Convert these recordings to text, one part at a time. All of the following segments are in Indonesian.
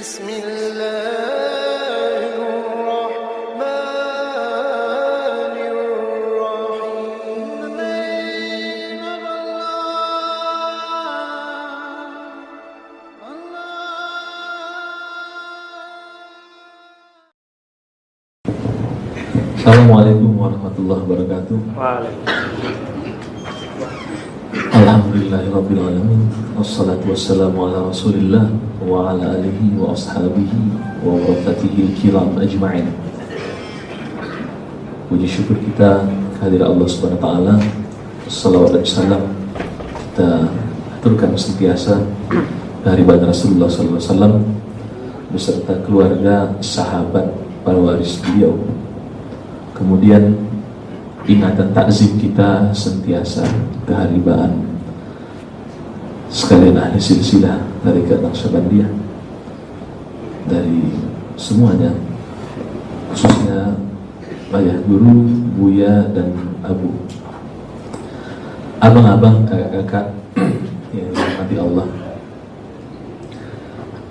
بسم الله الرحمن الرحيم. Assalamualaikum warahmatullahi wabarakatuh. Alhamdulillahirrabbilalamin. Wassalatu wassalamu ala rasulillah wa ala alihi wa ashabihi wa wafatihil kiram ajma'in. Puji syukur kita kehadirat Allah subhanahu wa ta'ala. Salawat dan salam kita aturkan sentiasa dari baginda Rasulullah SAW beserta keluarga, sahabat, para waris beliau. Kemudian ingatan takzim kita sentiasa keharibaan sekalian ahli silsilah dari Naqsyabandiyah, dari semuanya, khususnya ayah guru, buya dan abu, abang-abang, kakak-kakak yang dirahmati Allah.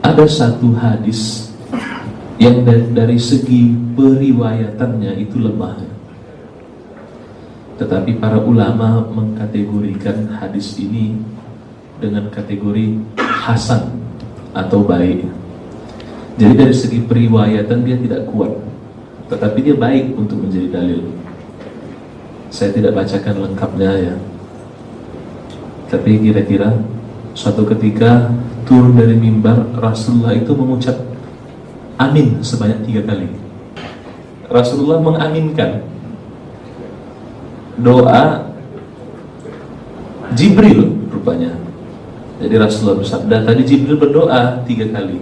Ada satu hadis yang dari segi periwayatannya itu lemah, tetapi para ulama mengkategorikan hadis ini dengan kategori hasan atau baik. Jadi dari segi periwayatan dia tidak kuat, tetapi dia baik untuk menjadi dalil. Saya tidak bacakan lengkapnya ya, tapi kira-kira suatu ketika turun dari mimbar, Rasulullah itu mengucap amin sebanyak 3 kali. Rasulullah mengaminkan doa Jibril rupanya. Jadi Rasulullah bersabda, tadi Jibril berdoa 3 kali.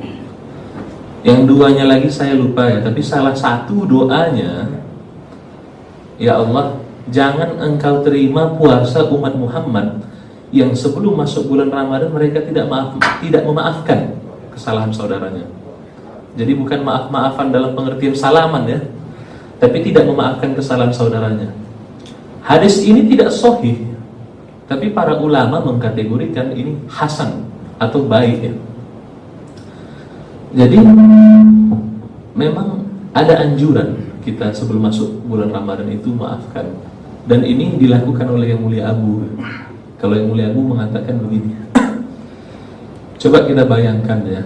Yang duanya lagi saya lupa ya, tapi salah satu doanya, ya Allah, jangan engkau terima puasa umat Muhammad yang sebelum masuk bulan Ramadan mereka tidak memaafkan kesalahan saudaranya. Jadi bukan maaf-maafan dalam pengertian salaman ya, tapi tidak memaafkan kesalahan saudaranya. Hadis ini tidak sahih, tapi para ulama mengkategorikan ini hasan atau baik ya. Jadi memang ada anjuran kita sebelum masuk bulan Ramadan itu maafkan. Dan ini dilakukan oleh Yang Mulia Abu. Kalau Yang Mulia Abu mengatakan begini, coba kita bayangkan ya,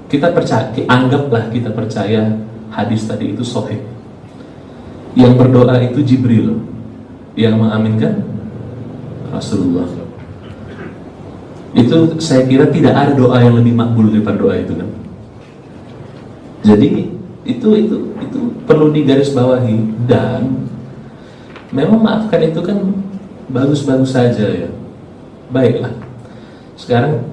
kita percaya, anggaplah kita percaya hadis tadi itu sahih. Yang berdoa itu Jibril, yang mengaminkan Rasulullah. Itu saya kira tidak ada doa yang lebih makbul daripada doa itu kan. Jadi itu perlu digarisbawahi. Dan memang maafkan itu kan bagus-bagus saja ya. Baiklah. Sekarang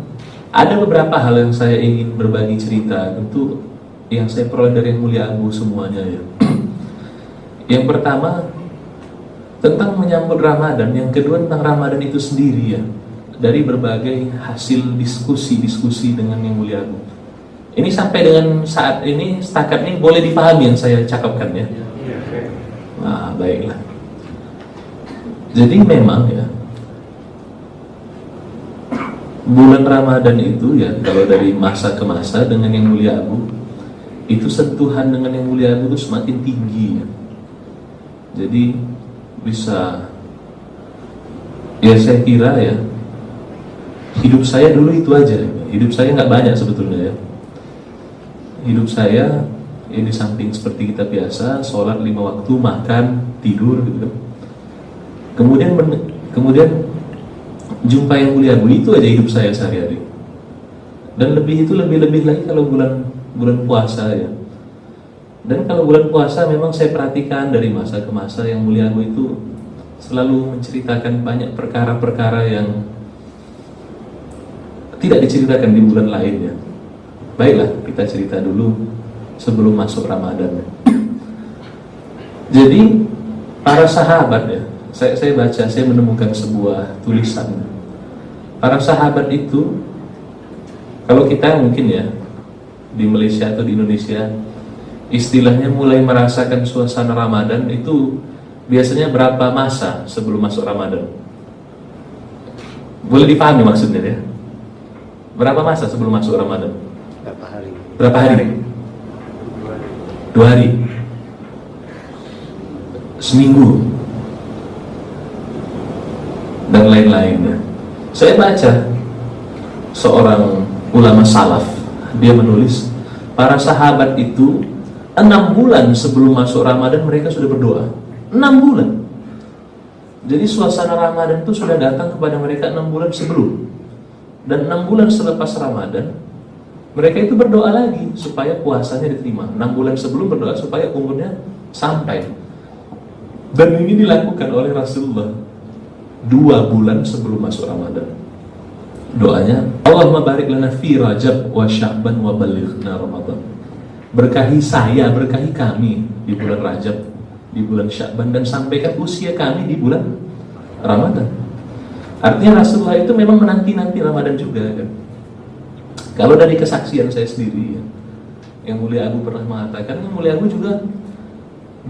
ada beberapa hal yang saya ingin berbagi cerita, tentu yang saya peroleh dari Yang Mulia Abu semuanya ya. Yang pertama tentang menyambut Ramadan, yang kedua tentang Ramadan itu sendiri ya, dari berbagai hasil diskusi dengan Yang Mulia Abu. Ini sampai dengan saat ini, setakat ini boleh dipahami yang saya cakapkan ya. Nah, baiklah. Jadi memang ya, bulan Ramadan itu ya, kalau dari masa ke masa dengan Yang Mulia Abu, itu sentuhan dengan Yang Mulia Abu itu semakin tinggi ya. Jadi bisa, ya saya kira ya, hidup saya dulu itu aja. Hidup saya nggak banyak sebetulnya ya. Hidup saya ya di samping seperti kita biasa, sholat 5 waktu, makan, tidur gitu. Kemudian jumpa Yang Mulia Abu, itu aja hidup saya sehari-hari. Dan lebih lagi kalau bulan puasa ya. Dan kalau bulan puasa memang saya perhatikan dari masa ke masa Yang Mulia Abu itu selalu menceritakan banyak perkara-perkara yang tidak diceritakan di bulan lainnya. Baiklah, kita cerita dulu sebelum masuk Ramadan. Jadi para sahabat ya, saya baca, saya menemukan sebuah tulisan. Para sahabat itu, kalau kita mungkin ya di Malaysia atau di Indonesia, istilahnya mulai merasakan suasana Ramadan itu biasanya berapa masa sebelum masuk Ramadan? Boleh dipahami maksudnya ya? Berapa masa sebelum masuk Ramadan? Berapa hari? Berapa hari? 2 hari. Seminggu. Dan lain-lainnya. Saya baca seorang ulama salaf, dia menulis para sahabat itu 6 bulan sebelum masuk Ramadan mereka sudah berdoa. 6 bulan. Jadi suasana Ramadan itu sudah datang kepada mereka 6 bulan sebelum. Dan 6 bulan selepas Ramadan mereka itu berdoa lagi supaya puasanya diterima. 6 bulan sebelum berdoa supaya umurnya sampai. Dan ini dilakukan oleh Rasulullah 2 bulan sebelum masuk Ramadan. Doanya, Allahumma barik lana fi Rajab wa Sya'ban wa balighna Ramadan. Berkahi saya, berkahi kami di bulan Rajab, di bulan Sya'ban, dan sampaikan usia kami di bulan Ramadan. Artinya Rasulullah itu memang menanti-nanti Ramadan juga kan. Kalau dari kesaksian saya sendiri ya, Yang Mulia Abu pernah mengatakan, Yang Mulia Abu juga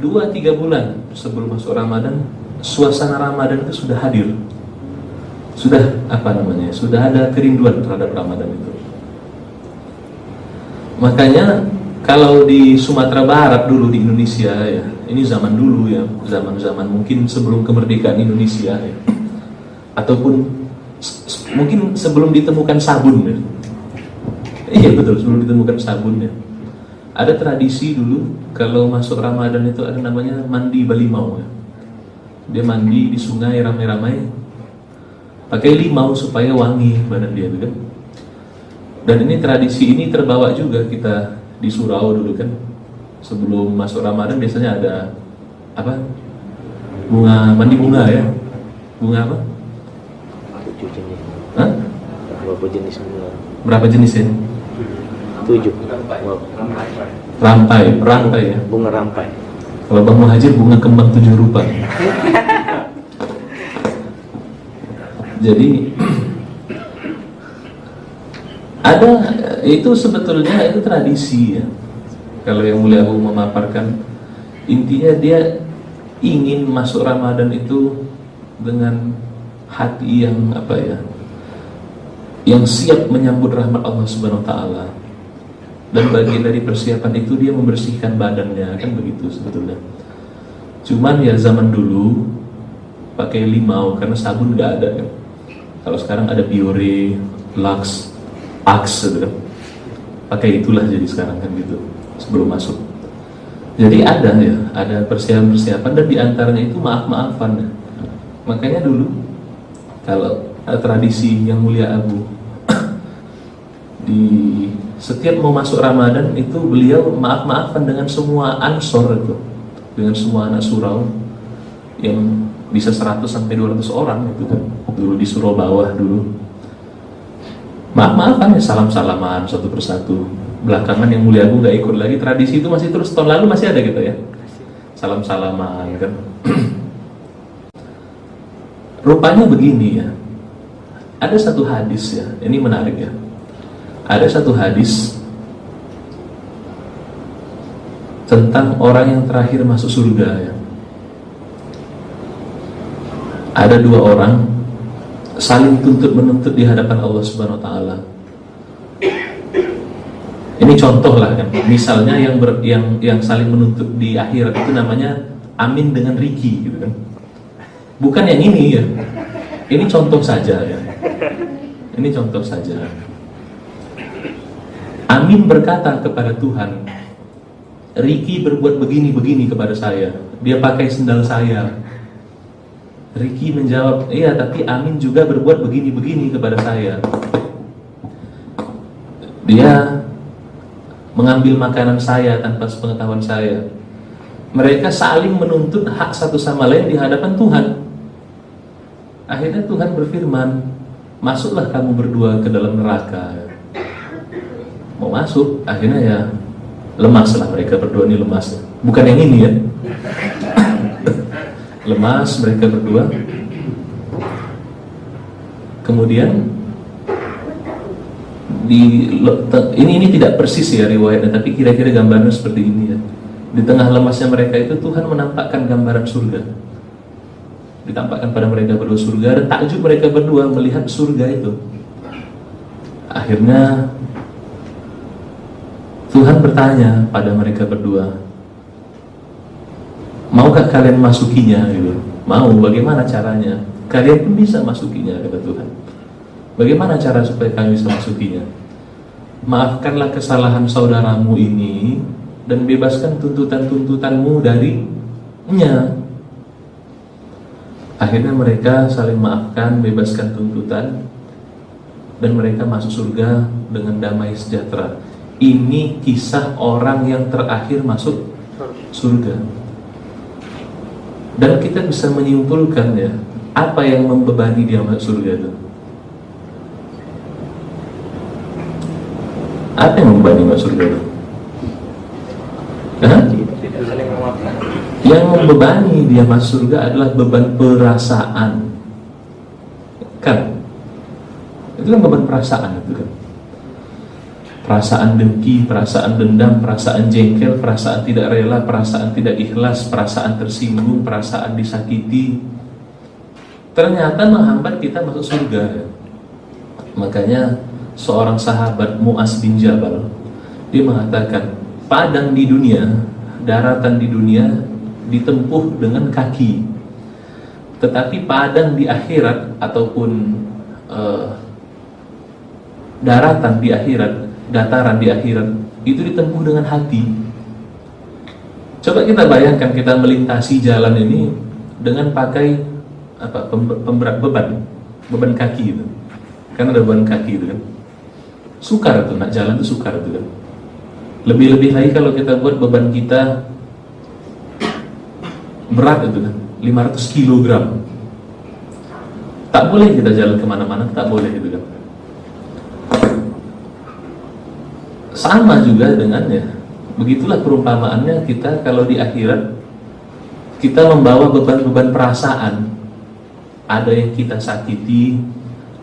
2-3 bulan sebelum masuk Ramadan, suasana Ramadan itu sudah hadir. Sudah sudah ada kerinduan terhadap Ramadan itu. Makanya kalau di Sumatera Barat dulu di Indonesia ya, ini zaman dulu ya, zaman-zaman mungkin sebelum kemerdekaan Indonesia ya, ataupun mungkin sebelum ditemukan sabun ya. Iya betul, sebelum ditemukan sabun ya. Ada tradisi dulu kalau masuk Ramadan itu ada namanya mandi balimau ya. Dia mandi di sungai ramai-ramai pakai limau supaya wangi badan dia kan. Dan ini tradisi ini terbawa juga kita di Surau dulu kan. Sebelum masuk Ramadan biasanya ada apa? Bunga, mandi bunga ya. Bunga apa? 7 jenis. Hah? Berapa jenis bunga? Berapa jenis ya? 7. Rampai ya. Bunga rampai. Kalau Bang Muhajir bunga kembang 7 rupa. Jadi ada itu sebetulnya itu tradisi ya. Kalau Yang Mulia Abu memaparkan, intinya dia ingin masuk Ramadan itu dengan hati yang yang siap menyambut rahmat Allah Subhanahu wa taala. Dan bagian dari persiapan itu dia membersihkan badannya, kan begitu sebetulnya. Cuman ya zaman dulu pakai limau karena sabun nggak ada kan. Kalau sekarang ada Biore, Lux, Axe gitu kan. Pakai itulah jadi sekarang kan gitu sebelum masuk. Jadi ada persiapan-persiapan dan diantaranya itu maaf-maafan ya. Makanya dulu kalau tradisi Yang Mulia Abu di setiap mau masuk Ramadan itu beliau maaf-maafan dengan semua ansor itu, dengan semua anak surau yang bisa 100 sampai 200 orang itu kan dulu di surau bawah dulu. Maaf-maafan ya, salam-salaman satu persatu. Belakangan Yang Mulia Abu nggak ikut lagi, tradisi itu masih terus, tahun lalu masih ada gitu ya, salam-salaman kan. Rupanya begini ya, ada satu hadis ya, ini menarik ya. Ada satu hadis tentang orang yang terakhir masuk surga ya. Ada 2 orang saling tuntut-menuntut di hadapan Allah Subhanahu wa taala. Ini contoh lah kan. Misalnya yang saling menuntut di akhirat itu namanya Amin dengan Riki gitu kan. Bukan yang ini ya. Ini contoh saja ya. Ini contoh saja. Amin berkata kepada Tuhan, Riki berbuat begini-begini kepada saya. Dia pakai sendal saya. Riki menjawab, iya tapi Amin juga berbuat begini-begini kepada saya. Dia mengambil makanan saya tanpa sepengetahuan saya. Mereka saling menuntut hak satu sama lain di hadapan Tuhan. Akhirnya Tuhan berfirman, masuklah kamu berdua ke dalam neraka. Mau masuk, akhirnya ya lemaslah mereka berdua ini lemas. Bukan yang ini ya. Lemas mereka berdua. Kemudian ini tidak persis ya riwayatnya, tapi kira-kira gambarnya seperti ini ya. Di tengah lemasnya mereka itu Tuhan menampakkan gambaran surga. Ditampakkan pada mereka berdua surga, dan takjub mereka berdua melihat surga itu. Akhirnya Tuhan bertanya pada mereka berdua, maukah kalian masukinya? Gitu. Mau, bagaimana caranya? Kalian pun bisa masukinya, kata Tuhan. Bagaimana cara supaya kami bisa masukinya? Maafkanlah kesalahan saudaramu ini dan bebaskan tuntutan-tuntutanmu darinya. Akhirnya mereka saling maafkan, bebaskan tuntutan, dan mereka masuk surga dengan damai sejahtera. Ini kisah orang yang terakhir masuk surga. Dan kita bisa menyimpulkan ya, apa yang membebani dia masuk surga itu? Apa yang membebani masuk surga itu? Hah? Yang membebani dia masuk surga adalah beban perasaan. Kan? Itu kan beban perasaan itu kan. Perasaan dengki, perasaan dendam, perasaan jengkel, perasaan tidak rela, perasaan tidak ikhlas, perasaan tersinggung, perasaan disakiti, ternyata menghambat kita masuk surga. Makanya seorang sahabat Mu'az bin Jabal, dia mengatakan, padang di dunia, daratan di dunia ditempuh dengan kaki, tetapi padang di akhirat ataupun daratan di akhirat, dataran di akhirat itu ditempuh dengan hati. Coba kita bayangkan kita melintasi jalan ini dengan pakai apa, pemberat beban kaki itu. Kan ada beban kaki itu kan. Sukar itu, nak jalan itu sukar itu kan. Lebih-lebih lagi kalau kita buat beban kita berat itu kan, 500 kilogram. Tak boleh kita jalan kemana-mana, tak boleh itu kan. Sama juga dengannya. Begitulah perumpamaannya kita kalau di akhirat kita membawa beban-beban perasaan. Ada yang kita sakiti,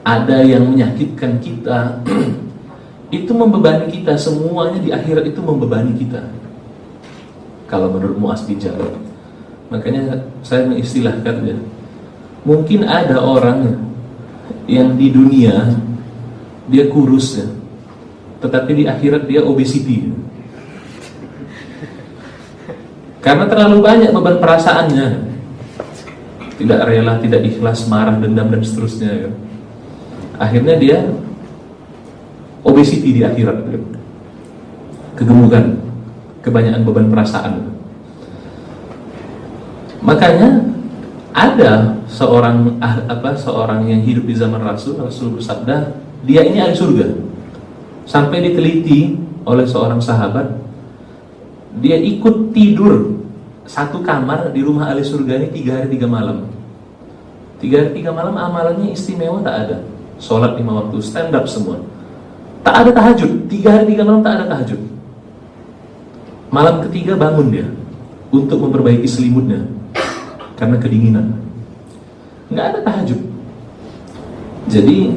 ada yang menyakitkan kita. Itu membebani kita, semuanya di akhirat itu membebani kita. Kalau menurut Mu'az bin Jabal. Makanya saya mengistilahkan ya, mungkin ada orang yang di dunia dia kurus ya, tetapi di akhirat dia obesity. Karena terlalu banyak beban perasaannya. Tidak rela, tidak ikhlas, marah, dendam dan seterusnya. Akhirnya dia obesity di akhirat. Kegemukan, kebanyakan beban perasaan. Makanya ada seorang yang hidup di zaman Rasul bersabda, dia ini ahli surga. Sampai diteliti oleh seorang sahabat, dia ikut tidur satu kamar di rumah ahli surga ini 3 hari 3 malam. 3 hari 3 malam amalannya istimewa tak ada. Sholat 5 waktu, stand up semua. Tak ada tahajud, 3 hari 3 malam tak ada tahajud. Malam ketiga bangun dia untuk memperbaiki selimutnya karena kedinginan. Nggak ada tahajud. Jadi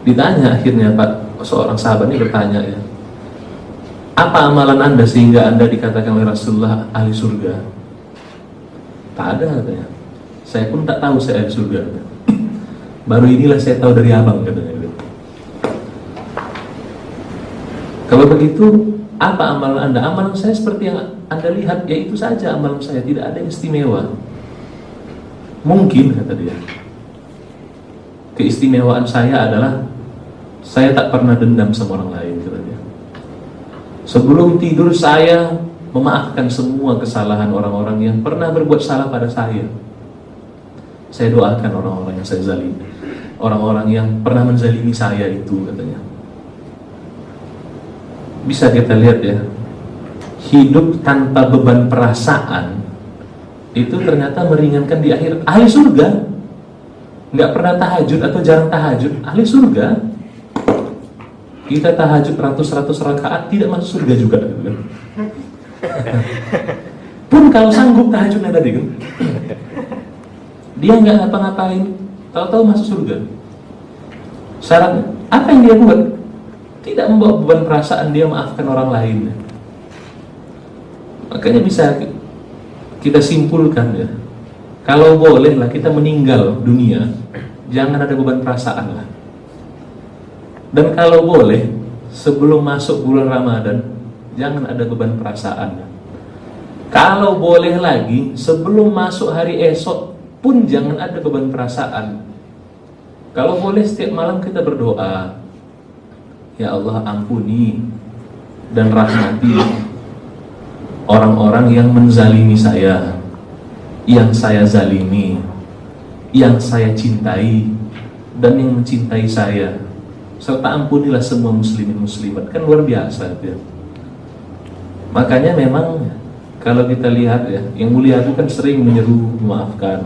ditanya akhirnya, Pak, seorang sahabat ini bertanya ya, apa amalan Anda sehingga Anda dikatakan oleh Rasulullah ahli surga? Tak ada katanya. Saya pun tak tahu saya ahli surga. Baru inilah saya tahu dari abang katanya. Kalau begitu, apa amalan Anda? Amalan saya seperti yang Anda lihat, yaitu saja amalan saya, tidak ada yang istimewa. Mungkin kata dia, keistimewaan saya adalah saya tak pernah dendam sama orang lain kata dia. Sebelum tidur saya memaafkan semua kesalahan orang-orang yang pernah berbuat salah pada saya. Saya doakan orang-orang yang saya zalimi, orang-orang yang pernah menzalimi saya itu katanya. Bisa kita lihat ya, hidup tanpa beban perasaan itu ternyata meringankan di akhir. Ahli surga, nggak pernah tahajud atau jarang tahajud, ahli surga. Kita tahajud ratus-ratus rakaat tidak masuk surga juga gitu kan. Pun kalau sanggup tahajudnya tadi kan, dia nggak ngapa-ngapain, tahu-tahu masuk surga. Syaratnya apa yang dia buat? Tidak membawa beban perasaan, dia maafkan orang lain. Makanya bisa kita simpulkan ya, kalau bolehlah kita meninggal dunia, jangan ada beban perasaan lah. Dan kalau boleh, sebelum masuk bulan Ramadan, jangan ada beban perasaan. Kalau boleh lagi, sebelum masuk hari esok pun jangan ada beban perasaan. Kalau boleh setiap malam kita berdoa, ya Allah ampuni dan rahmati orang-orang yang menzalimi saya, yang saya zalimi, yang saya cintai, dan yang mencintai saya, serta ampunilah semua muslimin muslimat. Kan luar biasa ya. Makanya memang kalau kita lihat ya, yang mulia itu kan sering menyeru maafkan,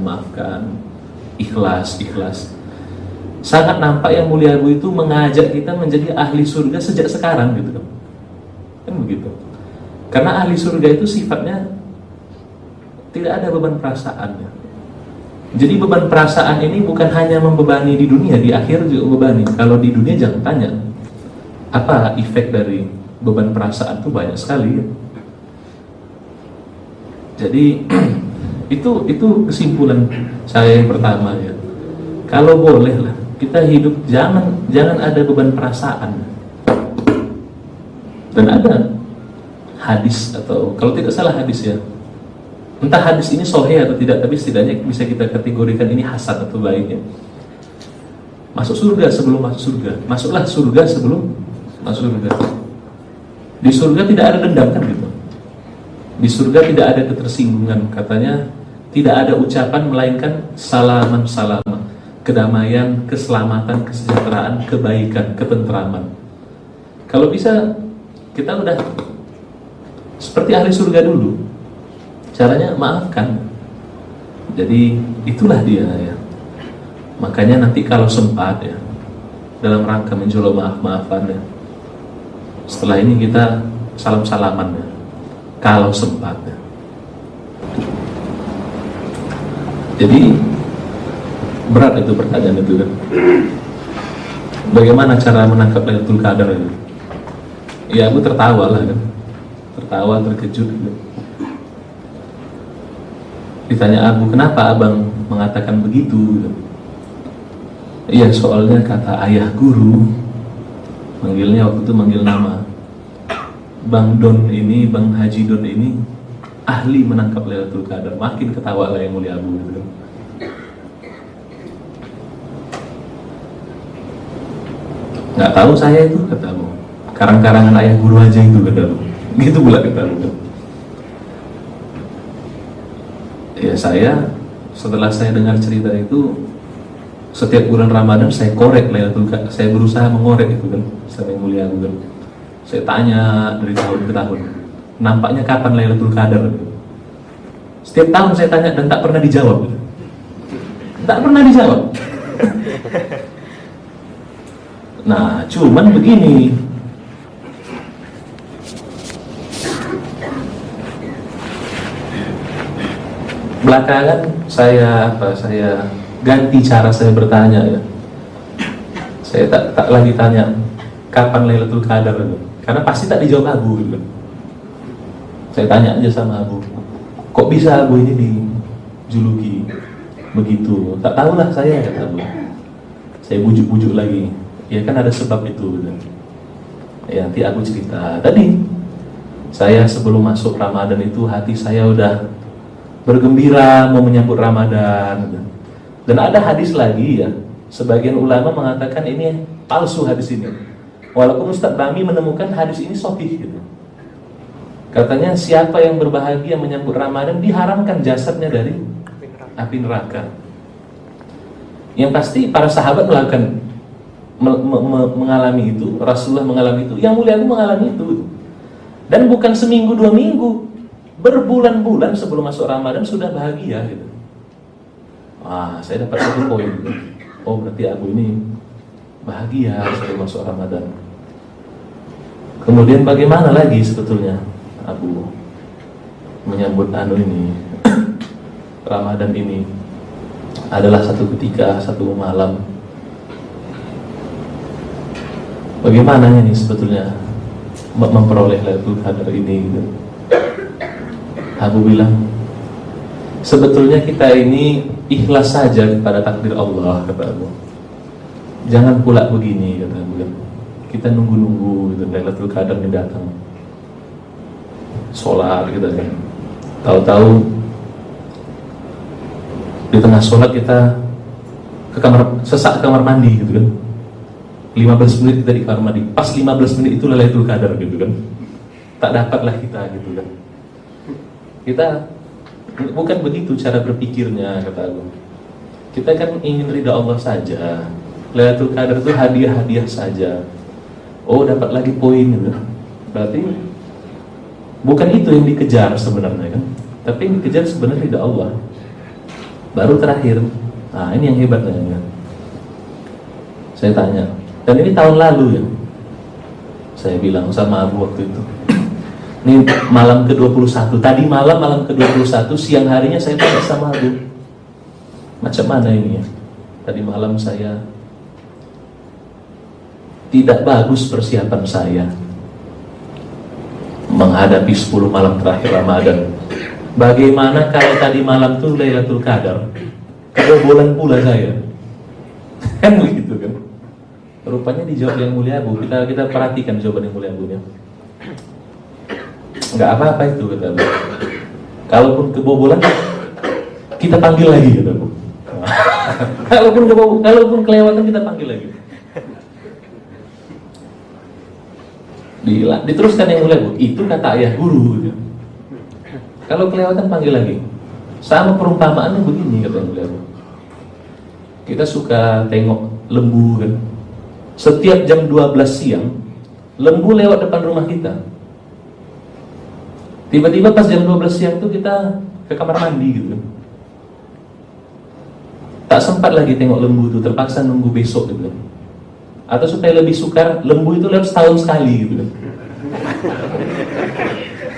ikhlas. Sangat nampak yang mulia itu mengajak kita menjadi ahli surga sejak sekarang gitu kan begitu. Karena ahli surga itu sifatnya tidak ada beban perasaan ya. Jadi beban perasaan ini bukan hanya membebani di dunia, di akhir juga membebani. Kalau di dunia jangan tanya apa efek dari beban perasaan, itu banyak sekali ya. Jadi itu kesimpulan saya yang pertama ya. Kalau boleh lah kita hidup jangan ada beban perasaan. Dan ada hadis, atau kalau tidak salah hadis ya, entah hadis ini sahih atau tidak, tapi setidaknya bisa kita kategorikan ini hasan atau baik ya. Masuk surga sebelum masuk surga, masuklah surga sebelum masuk surga. Di surga tidak ada dendam kan gitu. Di surga tidak ada ketersinggungan, katanya tidak ada ucapan melainkan salaman, kedamaian, keselamatan, kesejahteraan, kebaikan, ketentraman. Kalau bisa kita udah seperti ahli surga dulu. Caranya maafkan. Jadi itulah dia ya. Makanya nanti kalau sempat ya, dalam rangka menjual maaf-maafan ya, setelah ini kita salam-salaman ya, kalau sempat ya. Jadi berat itu pertanyaan itu kan. Bagaimana cara menangkap Lailatul Qadar itu? Ya aku tertawa lah kan. Tertawa, terkejut gitu. Ditanya Abu, kenapa abang mengatakan begitu? Iya, soalnya kata ayah guru, manggilnya waktu itu manggil nama, Bang Don ini, Bang Haji Don ini ahli menangkap Lailatul Qadar. Makin ketawa lah yang mulia Abu gitu. Nggak tahu saya itu, kata Abu, karang-karangan ayah guru aja itu, kata Abu. Gitu pula kata Abu. Ya saya, setelah saya dengar cerita itu, setiap bulan Ramadan saya korek Lailatul Qadar, saya berusaha mengorek itu kan, sama yang mulia Abu kan. Saya tanya dari tahun ke tahun, nampaknya kapan Lailatul Qadar gitu. Setiap tahun saya tanya dan tak pernah dijawab gitu. Tak pernah dijawab. Nah, cuman begini, belakangan saya ganti cara saya bertanya ya. Saya tak lagi tanya kapan Lailatul Qadar gitu. Karena pasti tak dijawab Abu gitu. Saya tanya aja sama Abu, kok bisa Abu ini dijuluki begitu? Tak tahulah saya, kata Abu. Saya bujuk-bujuk lagi. Ya kan ada sebab itu gitu. Ya nanti aku cerita. Tadi saya sebelum masuk Ramadan itu hati saya udah bergembira mau menyambut Ramadan gitu. Dan ada hadis lagi ya, sebagian ulama mengatakan ini palsu hadis ini, walaupun Ustadz Bami menemukan hadis ini sahih gitu. Katanya siapa yang berbahagia menyambut Ramadan diharamkan jasadnya dari api neraka. Yang pasti para sahabat melakukan mengalami itu, Rasulullah mengalami itu, yang mulia itu mengalami itu. Dan bukan seminggu 2 minggu, berbulan-bulan sebelum masuk Ramadan sudah bahagia gitu. Wah, saya dapat satu poin. Oh, berarti aku ini bahagia sebelum masuk Ramadan. Kemudian bagaimana lagi sebetulnya Abu menyambut ini Ramadan ini? Adalah satu ketika, satu malam. Bagaimana ini sebetulnya memperoleh Lailatul Qadar ini gitu. Abu bilang, sebetulnya kita ini ikhlas saja kepada takdir Allah, kata Abu. Jangan pula begini, kata Abu. Kita nunggu-nunggu gitu, Lailatul Qadar ini datang. sholat gitu kan. Tahu-tahu di tengah sholat kita ke kamar mandi gitu kan. 15 menit kita di kamar mandi. Pas 15 menit itu Lailatul Qadar gitu kan. Tak dapatlah kita gitu kan. Kita bukan begitu cara berpikirnya, kata aku. Kita kan ingin ridha Allah saja. Lailatul Qadar itu hadiah-hadiah saja. Oh, dapat lagi poin gitu. Berarti bukan itu yang dikejar sebenarnya kan. Tapi yang dikejar sebenarnya ridha Allah. Baru terakhir. Nah, ini yang hebatnya kan. Saya tanya, dan ini tahun lalu ya. Saya bilang sama Abu waktu itu. Ini malam ke-21. Tadi malam ke-21, siang harinya saya tanya sama Abu, macam mana ini ya? Tadi malam saya tidak bagus persiapan saya menghadapi 10 malam terakhir Ramadan. Bagaimana kalau tadi malam tuh Lailatul Qadar? Kebobolan pula saya. Kan begitu kan? Rupanya dijawab yang mulia Abu. Kita perhatikan jawaban yang mulia Abu-nya. Enggak apa-apa itu, kata Abu. Kalaupun kebobolan, kita panggil lagi, kata Abu. Kalaupun kelewatan, kita panggil lagi. Diteruskan yang mulia Abu. Itu kata ayah guru gitu. Kalau kelewatan panggil lagi. Sama perumpamaannya begini, kata yang mulia Abu. Kita suka tengok lembu kan. Setiap jam 12 siang lembu lewat depan rumah kita. Tiba-tiba pas jam 12 siang tuh kita ke kamar mandi gitu. Tak sempat lagi tengok lembu itu, terpaksa nunggu besok gitu. Atau supaya lebih sukar, lembu itu lewat setahun sekali gitu.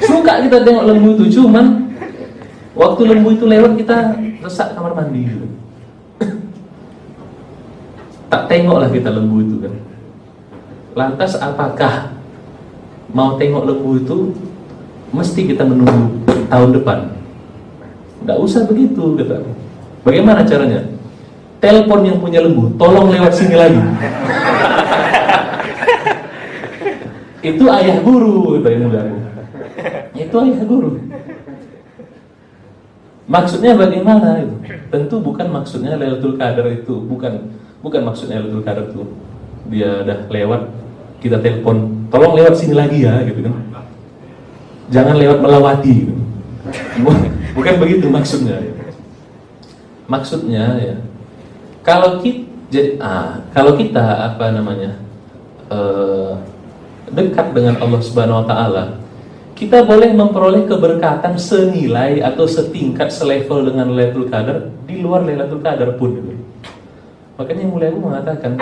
Suka kita tengok lembu itu, cuman waktu lembu itu lewat kita resak kamar mandi gitu. Tak tengoklah kita lembu itu kan. Lantas apakah mau tengok lembu itu mesti kita menunggu tahun depan? Tidak usah begitu, kata. Bagaimana caranya? Telepon yang punya lembu, tolong lewat sini lagi. Itu ayah guru, kata yang mulia. Itu ayah guru. Maksudnya bagaimana itu? Tentu bukan maksudnya Lailatul Qadar itu, bukan maksudnya Lailatul Qadar itu dia udah lewat, kita telepon, tolong lewat sini lagi ya, gitu kan. Jangan lewat melewati gitu. Bukan begitu maksudnya. Maksudnya ya, kalau kita dekat dengan Allah Subhanahu wa taala, kita boleh memperoleh keberkatan senilai atau setingkat selevel dengan Lailatul Qadar di luar Lailatul Qadar pun gitu. Makanya yang mulia Abu mengatakan,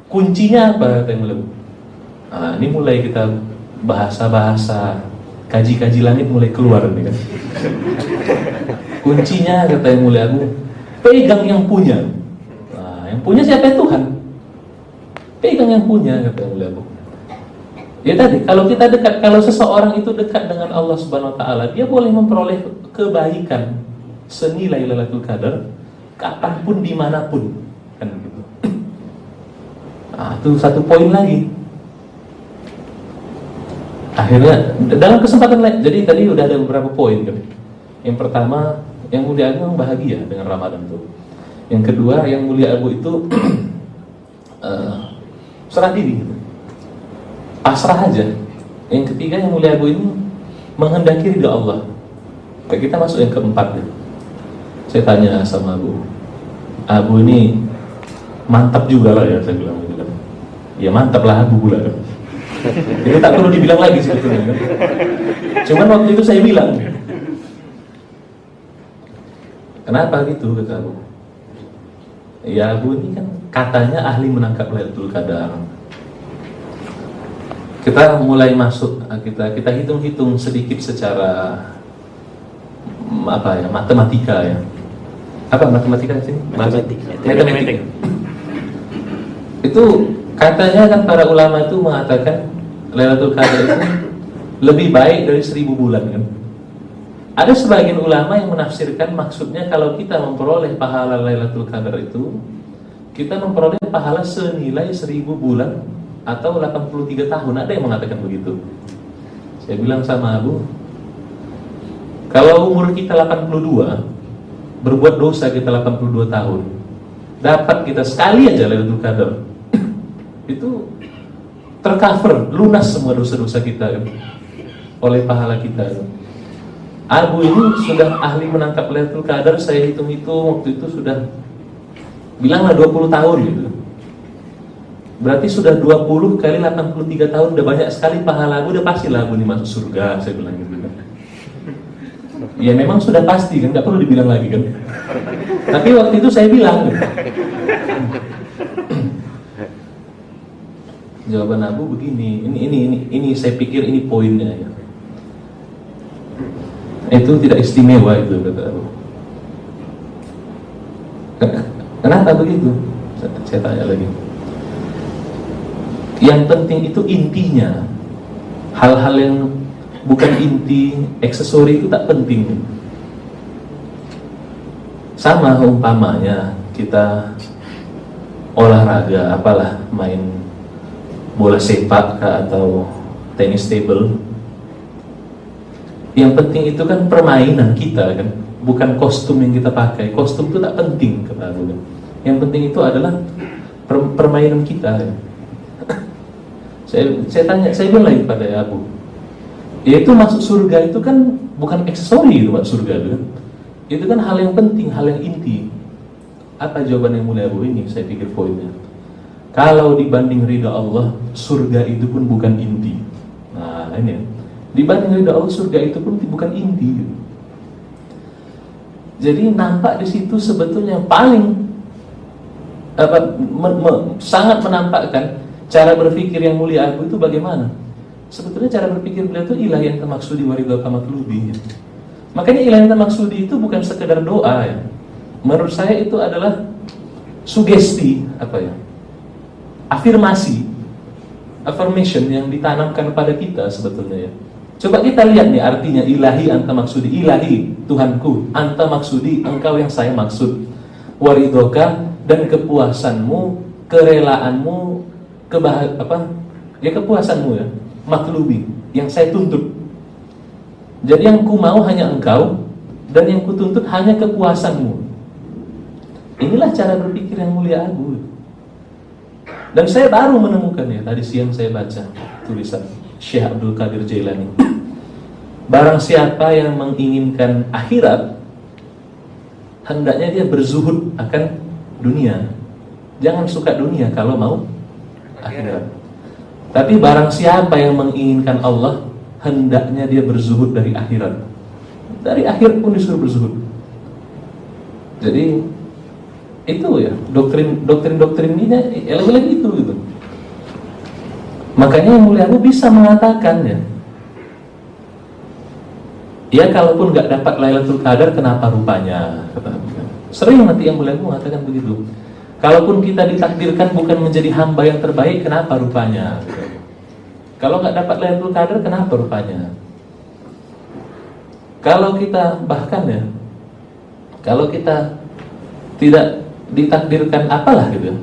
kuncinya apa, kata yang mulia Abu? Ini mulai kita bahasa-bahasa kaji-kaji langit mulai keluar nih kan. Kuncinya, kata yang mulia Abu, pegang yang punya. Yang punya siapa? Tuhan. Pegang yang punya, kata yang mulia Abu. Ya tadi, kalau kita dekat, kalau seseorang itu dekat dengan Allah Subhanahu wa taala, dia boleh memperoleh kebaikan senilai Lailatul Qadar kapanpun dimanapun. Kan gitu. Itu satu poin lagi. Akhirnya dalam kesempatan lain, jadi tadi udah ada beberapa poin kan. Yang pertama, yang mulia Abu bahagia dengan Ramadan itu. Yang kedua, yang mulia Abu itu serah diri gitu. Pasrah aja. Yang ketiga, yang mulia Abu ini menghendaki ridha Allah. Kita masuk yang keempat ya. Saya tanya sama Abu ini mantap juga lah ya, saya bilang gitu kan. Ya mantap lah Abu pula kan. Jadi tak perlu dibilang lagi sebetulnya kan. Cuman waktu itu saya bilang, kenapa gitu, kata Abu? Ya Abu ini kan katanya ahli menangkap Lailatul Qadar. Kita mulai masuk, kita hitung-hitung sedikit secara matematika ya. Apa matematika sih? Matematika. Itu katanya kan para ulama itu mengatakan Lailatul Qadar itu lebih baik dari 1000 bulan kan. Ada sebagian ulama yang menafsirkan maksudnya kalau kita memperoleh pahala Lailatul Qadar itu, kita memperoleh pahala senilai 1000 bulan atau 83 tahun. Ada yang mengatakan begitu. Saya bilang sama Abu, Kalau umur kita 82, berbuat dosa kita 82 tahun, dapat kita sekali aja Lailatul Qadar, itu tercover, lunas semua dosa-dosa kita oleh pahala kita. Abu ini sudah ahli menangkap Lailatul Qadar, saya hitung-hitung waktu itu sudah bilanglah 20 tahun gitu. Berarti sudah 20 kali 83 tahun, udah banyak sekali pahala Abu, udah pastilah Abu ini masuk surga, saya bilang gitu kan. Ya memang sudah pasti kan, nggak perlu dibilang lagi kan. Tapi waktu itu saya bilang gitu. Jawaban Abu begini, ini saya pikir ini poinnya ya. Itu tidak istimewa itu, kata Abu. Kenapa begitu? Saya tanya lagi. Yang penting itu intinya. Hal-hal yang bukan inti, aksesori itu tak penting. Sama umpamanya kita olahraga, apalah, main bola sepak atau tenis table. Yang penting itu kan permainan kita kan, bukan kostum yang kita pakai. Kostum itu tak penting, kata Abu. Yang penting itu adalah permainan kita. Saya tanya, saya bilang lagi pada Abu, yaitu masuk surga itu kan bukan aksesori itu masuk surga itu kan. Itu kan hal yang penting, hal yang inti. Apa jawaban yang mulia Abu ini? Saya pikir poinnya, kalau dibanding ridha Allah, surga itu pun bukan inti. Nah ini, dibanding ridha Allah, surga itu pun bukan inti. Jadi nampak di situ sebetulnya paling sangat menampakkan cara berpikir yang mulia Abu itu bagaimana. Sebetulnya cara berpikir beliau itu ilahi anta maksudi wa ridhaka matlubi. Makanya ilahi anta maksudi itu bukan sekedar doa ya. Menurut saya itu adalah sugesti, apa ya, afirmasi, affirmation yang ditanamkan pada kita sebetulnya ya. Coba kita lihat nih artinya ilahi anta maksudi. Ilahi, Tuhanku, anta maksudi, engkau yang saya maksud, wa ridhaka, dan kepuasanmu, kerelaanmu, kepuasanmu ya, matlubi, yang saya tuntut. Jadi yang ku mau hanya engkau, dan yang ku tuntut hanya kepuasanmu. Inilah cara berpikir yang mulia Abu. Dan saya baru menemukannya, tadi siang saya baca tulisan Syekh Abdul Qadir Jailani. Barang siapa yang menginginkan akhirat, hendaknya dia berzuhud akan dunia. Jangan suka dunia kalau mau akhirat. Tapi barang siapa yang menginginkan Allah, hendaknya dia berzuhud dari akhirat. Dari akhir pun disuruh berzuhud. Jadi itu ya doktrin ini lagi itu gitu. Makanya yang mulia Abu bisa mengatakan ya kalaupun nggak dapat Lailatul Qadar, kenapa rupanya? Sering nanti yang mulia Abu mengatakan begitu. Kalaupun kita ditakdirkan bukan menjadi hamba yang terbaik, kenapa rupanya? Kalau nggak dapat Lailatul Qadar, kenapa rupanya? Kalau kita bahkan ya, kalau kita tidak ditakdirkan apalah gitu,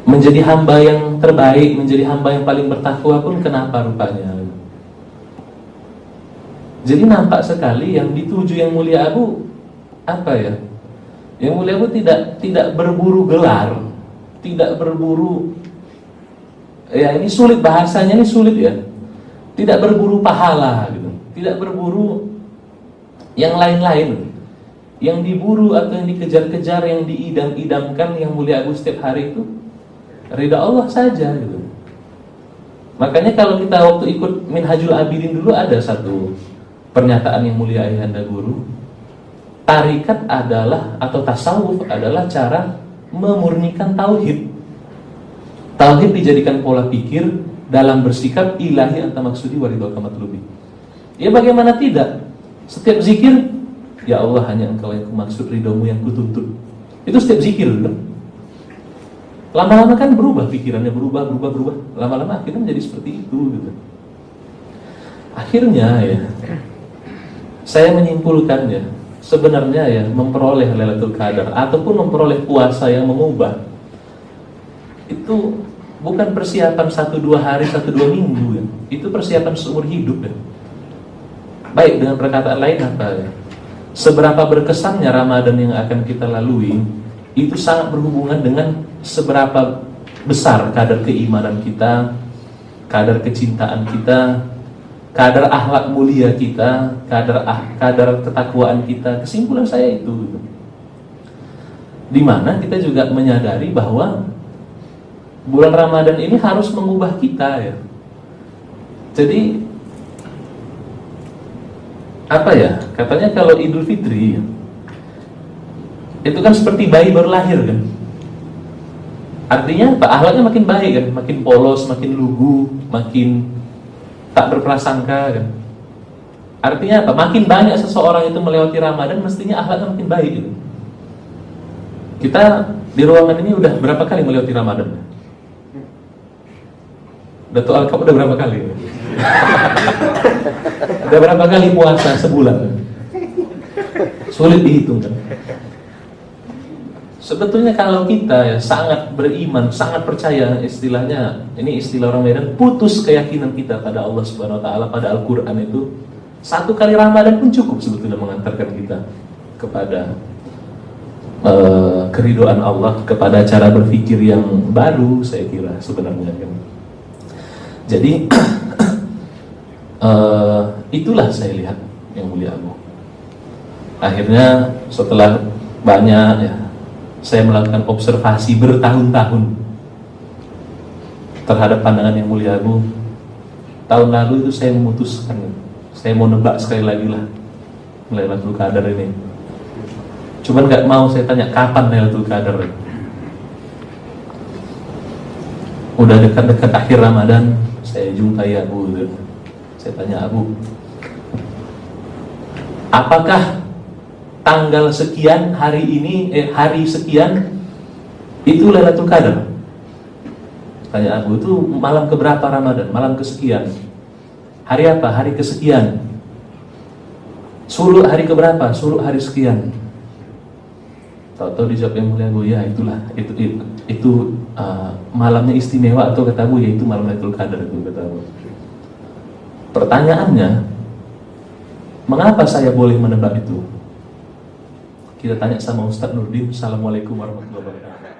menjadi hamba yang terbaik, menjadi hamba yang paling bertakwa pun, kenapa rupanya? Jadi nampak sekali yang dituju yang mulia Abu apa ya? Yang mulia Abu tidak berburu gelar, tidak berburu, ya ini sulit bahasanya, ini sulit ya. Tidak berburu pahala gitu, tidak berburu yang lain-lain. Yang diburu atau yang dikejar-kejar, yang diidam-idamkan yang mulia Abu setiap hari itu ridha Allah saja gitu. Makanya kalau kita waktu ikut Minhajul Abidin dulu ada satu pernyataan yang mulia Ayahanda Guru, tarikat adalah atau tasawuf adalah cara memurnikan tauhid. Tauhid dijadikan pola pikir dalam bersikap ilahi anta maksudi wa ridhaka matlubi. Ya bagaimana tidak? Setiap zikir, ya Allah hanya engkau yang kumaksud, ridhomu yang kutuntut. Itu setiap zikir kan? Lama-lama kan berubah pikirannya, berubah. Lama-lama akhirnya menjadi seperti itu gitu. Akhirnya ya, saya menyimpulkan ya, sebenarnya ya memperoleh Lailatul Qadar ataupun memperoleh puasa yang mengubah itu bukan persiapan 1-2 hari, 1-2 minggu ya. Itu persiapan seumur hidup ya. Baik, dengan perkataan lain apa ya? Seberapa berkesannya Ramadan yang akan kita lalui itu sangat berhubungan dengan seberapa besar kadar keimanan kita, kadar kecintaan kita, kadar akhlak mulia kita, kadar ketakwaan kita. Kesimpulan saya itu. Dimana kita juga menyadari bahwa bulan Ramadan ini harus mengubah kita ya. Jadi apa ya, katanya kalau Idul Fitri itu kan seperti bayi baru lahir kan. Artinya apa? Akhlaknya makin baik kan, makin polos, makin lugu, makin tak berprasangka kan. Artinya apa? Makin banyak seseorang itu melewati Ramadan, mestinya akhlaknya makin baik gitu. Kita di ruangan ini udah berapa kali melewati Ramadan? Datuk Alkap udah berapa kali? Udah berapa kali puasa sebulan? Sulit dihitung kan. Sebetulnya kalau kita ya sangat beriman, sangat percaya, istilahnya, ini istilah orang Medan, putus keyakinan kita pada Allah Subhanahu Wa Taala, pada Al-Quran itu, satu kali Ramadan pun cukup sebetulnya mengantarkan kita kepada keridhaan Allah, kepada cara berpikir yang baru, saya kira sebenarnya kan. Jadi itulah saya lihat yang mulia Abu. Akhirnya setelah banyak ya, saya melakukan observasi bertahun-tahun terhadap pandangan yang mulia Abu. Tahun lalu itu saya memutuskan, saya mau nebak sekali lagi lah Lailatul Qadar ini. Cuman nggak mau saya tanya kapan Lailatul Qadar. Udah dekat-dekat akhir Ramadan, saya jumpai Abu. Saya tanya Abu, apakah tanggal sekian hari ini, hari sekian itu Lailatul Qadar? Tanya Abu, itu malam keberapa Ramadan? Malam kesekian. Hari apa? Hari kesekian. Suluk hari keberapa? Suluk hari sekian. Tahu-tahu dijawab yang mulia Abu, ya itulah, itu malamnya istimewa, atau kata Abu, ya itu malam Lailatul Qadar itu, kata Abu. Pertanyaannya, mengapa saya boleh menebak itu? Kita tanya sama Ustaz Nurdin. Assalamualaikum warahmatullahi wabarakatuh.